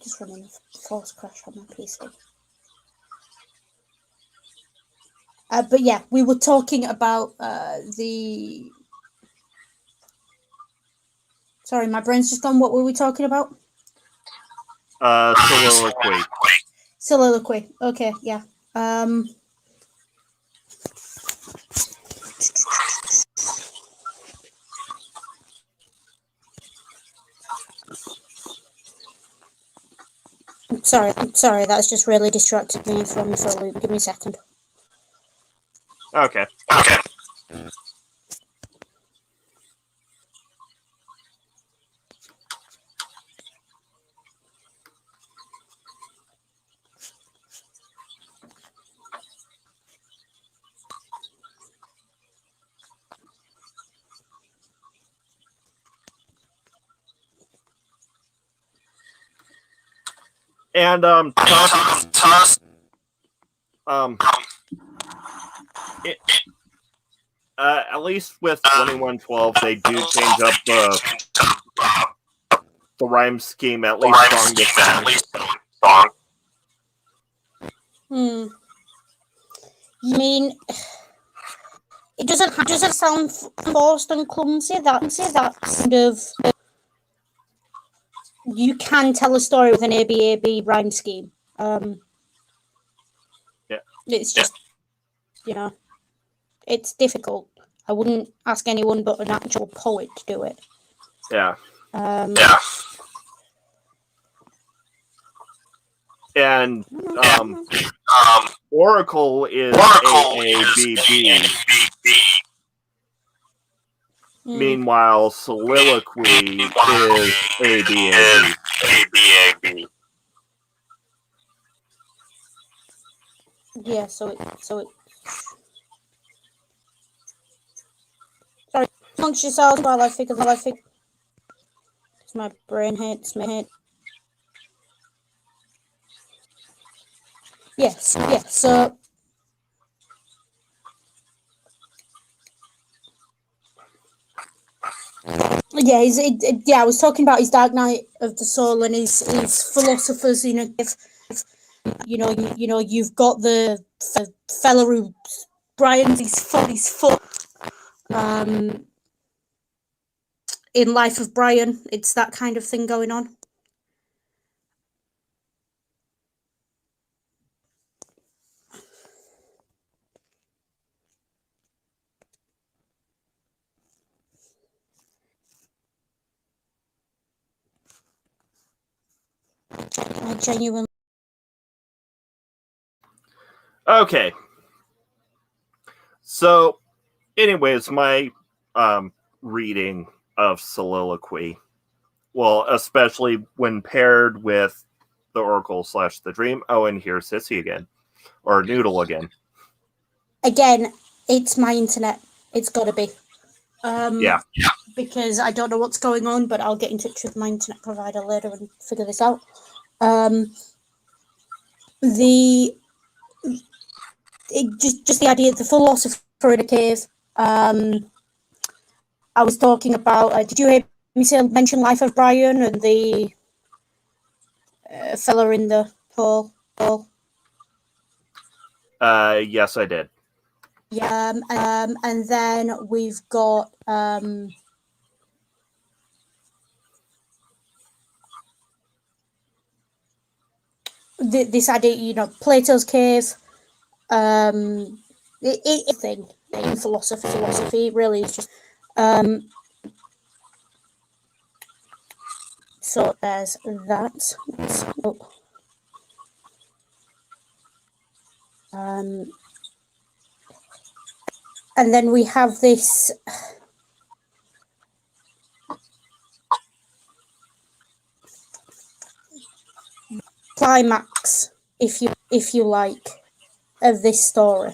just running a false crash on my PC. But yeah, we were talking about the... Sorry, my brain's just gone. What were we talking about? Soliloquy. Soliloquy. Okay, yeah. sorry. That's just really distracted me from me for a loop. Give me a second. Okay. And Toss, at least with 2112, they do change up the rhyme scheme at least song to song. You mean it doesn't sound forced and clumsy? That's kind of, you can tell a story with an ABAB rhyme scheme. It's just, it's difficult. I wouldn't ask anyone but an actual poet to do it. Yeah. And Oracle is AABB. Meanwhile, Soliloquy is ABAB. Yeah, so it. Sorry, amongst yourselves while I figure. My brain hits me. Yes. So. Yeah, I was talking about his Dark Night of the Soul and his philosophers. You've got the fella who Brian's his foot. In Life of Brian, it's that kind of thing going on. I genuinely. Okay. So, anyways, my reading of Soliloquy, well, especially when paired with the Oracle / the Dream. Oh, and here's Sissy again, or Noodle again. Again, it's my internet. It's got to be. Yeah. Because I don't know what's going on, but I'll get in touch with my internet provider later and figure this out. Just the idea of the philosopher in a cave. I was talking about. Did you hear me mention Life of Brian and the fella in the hole? Yes, I did. Yeah, and then we've got this idea, Plato's cave. It thing in philosophy really is just. So there's that. And then we have this climax, if you like, of this story,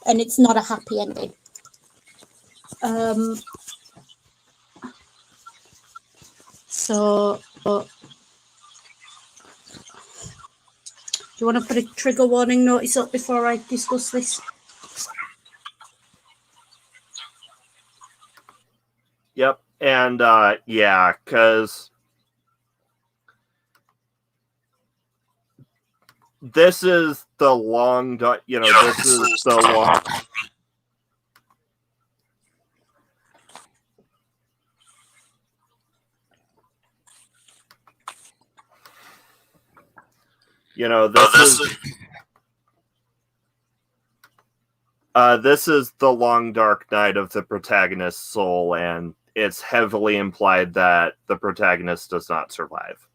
and it's not a happy ending. So, do you want to put a trigger warning notice up before I discuss this? Yep, and yeah, because this is the long, this is the long. This is the long dark night of the protagonist's soul, and it's heavily implied that the protagonist does not survive.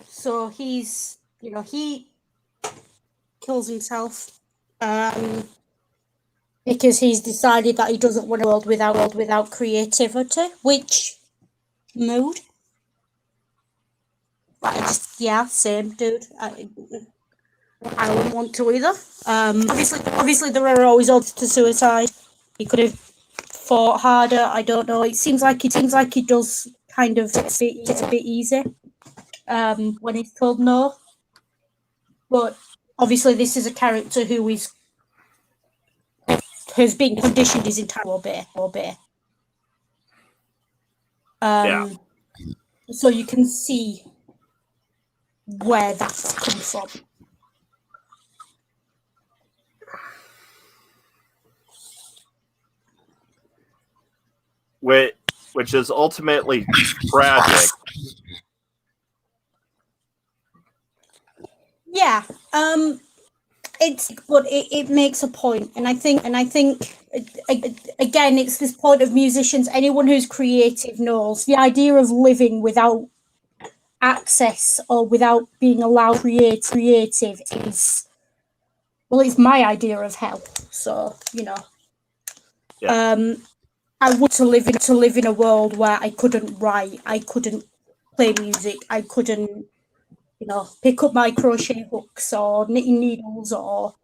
So he's, he kills himself because he's decided that he doesn't want a world without creativity, which mood. Same, dude. I wouldn't want to either. Obviously, there are always odds to suicide. He could have fought harder. I don't know. It seems like he does kind of it's a bit easy when he's told no. But obviously, this is a character who has been conditioned his entire obey. So you can see where that's come from. Which is ultimately tragic. Yeah, it makes a point, and I think again, it's this point of musicians. Anyone who's creative knows the idea of living without access or without being allowed creative is, well, it's my idea of hell. So I want to live in a world where I couldn't write, I couldn't play music, I couldn't pick up my crochet hooks or knitting needles, or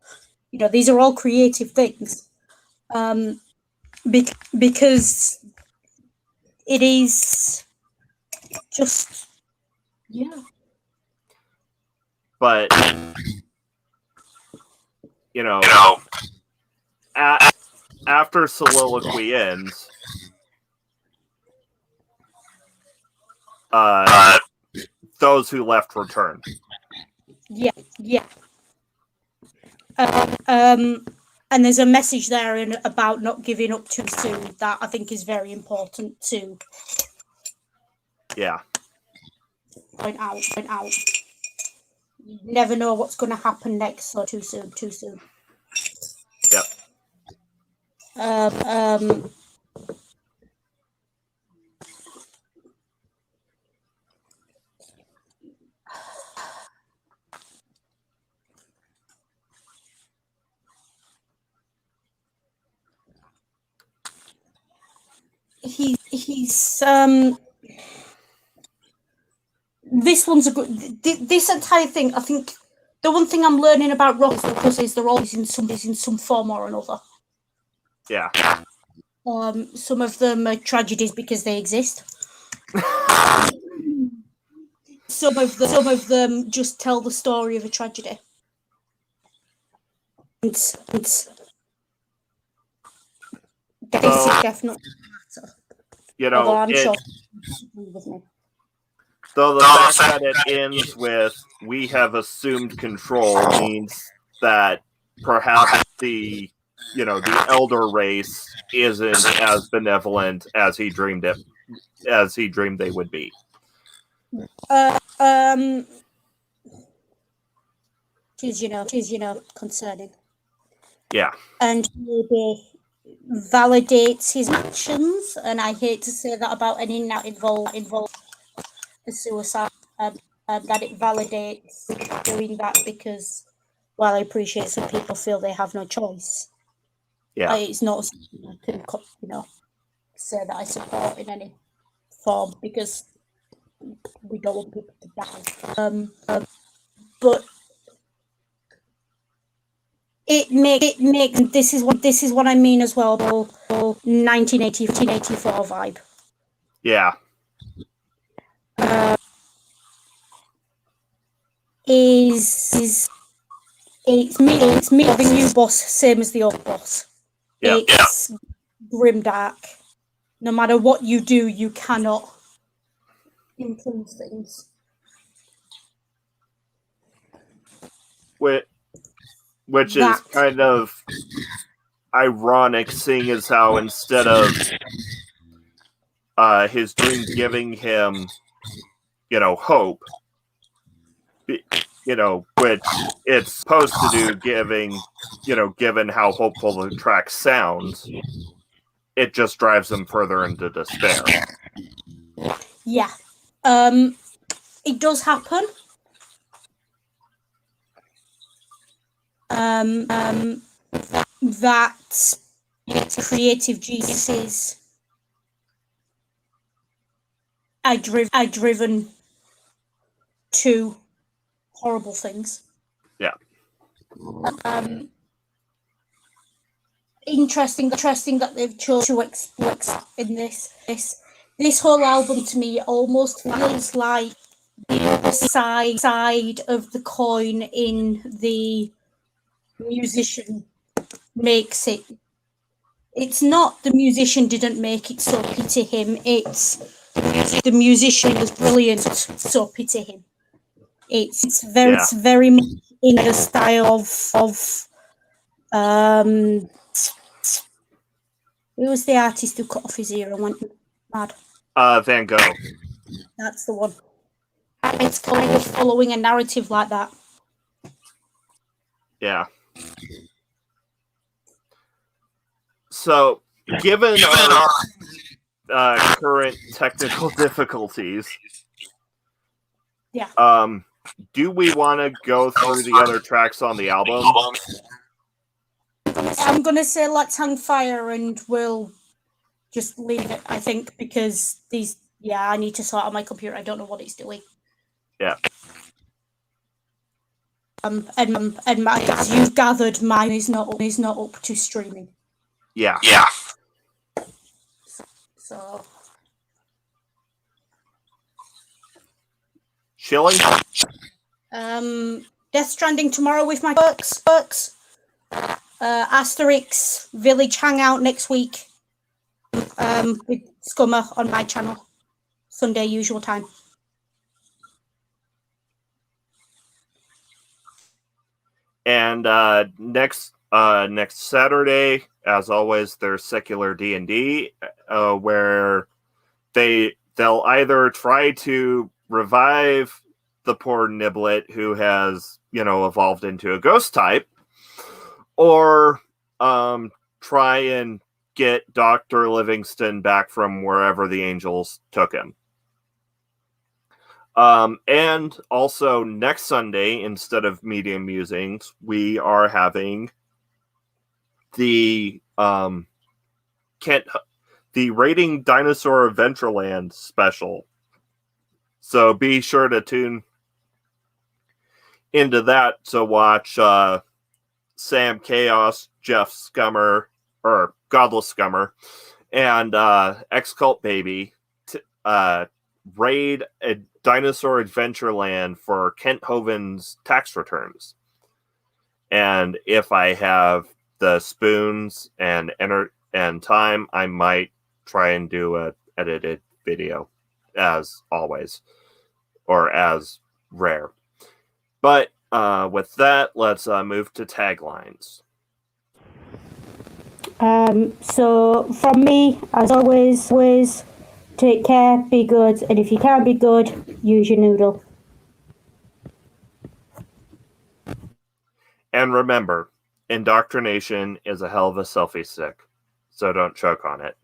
these are all creative things, because it is just But after Soliloquy ends, those who left return. Yeah. And there's a message there about not giving up too soon that I think is very important to point out. You never know what's going to happen next, so too soon. Yep. He's this one's a good. This entire thing, I think, the one thing I'm learning about rock is they're always in some form or another. Yeah. Some of them are tragedies because they exist. Some of them just tell the story of a tragedy. It's definitely matter. Although I'm sure with me. Though the fact that it ends with "we have assumed control" means that perhaps the elder race isn't as benevolent as he dreamed they would be. Is concerning. Yeah. And maybe validates his actions, and I hate to say that about any now involved a suicide, that it validates doing that, because while I appreciate some people feel they have no choice, it's not something I can say that I support in any form, because we don't want people to die. But it makes this is what I mean as well. 1984 vibe. Yeah. It's me having a new boss, same as the old boss. Yep. It's grimdark. No matter what you do, you cannot influence things. Which is kind of ironic, seeing as how instead of his dream giving him, hope, which it's supposed to do, given how hopeful the track sounds, it just drives him further into despair. Yeah. it does happen. That creative geniuses are driven to horrible things. Yeah. Interesting that they've chosen to explore in this whole album. To me, almost feels like the other side of the coin in the musician makes it. It's not the musician didn't make it so pity him. It's the musician was brilliant, so pity him. It's very much in the style of who was the artist who cut off his ear and went mad? Van Gogh. That's the one. It's kind of following a narrative like that. Yeah. So, given our current technical difficulties, do we want to go through the other tracks on the album? I'm going to say let's hang fire and we'll just leave it, I think, because I need to sort out my computer. I don't know what it's doing. Yeah. And as you've gathered, mine is not up to streaming. Yeah. So. Chilling? Death Stranding tomorrow with my works. Asterix Village Hangout next week. With Scummer on my channel. Sunday usual time. And next Saturday, as always, there's secular D&D, where they'll either try to revive the poor Niblet who has, evolved into a ghost type, or try and get Dr. Livingston back from wherever the angels took him. And also next Sunday, instead of Medium Musings, we are having the Raiding Dinosaur Adventureland special. So be sure to tune into that to watch Sam Chaos, Jeff Scummer, or Godless Scummer, and X-Cult Baby raid a Dinosaur Adventureland for Kent Hovind's tax returns. And if I have the spoons and time, I might try and do a edited video, as always, or as rare. But with that, let's move to taglines. So from me, as always, take care, be good, and if you can't be good, use your noodle. And remember, indoctrination is a hell of a selfie stick, so don't choke on it.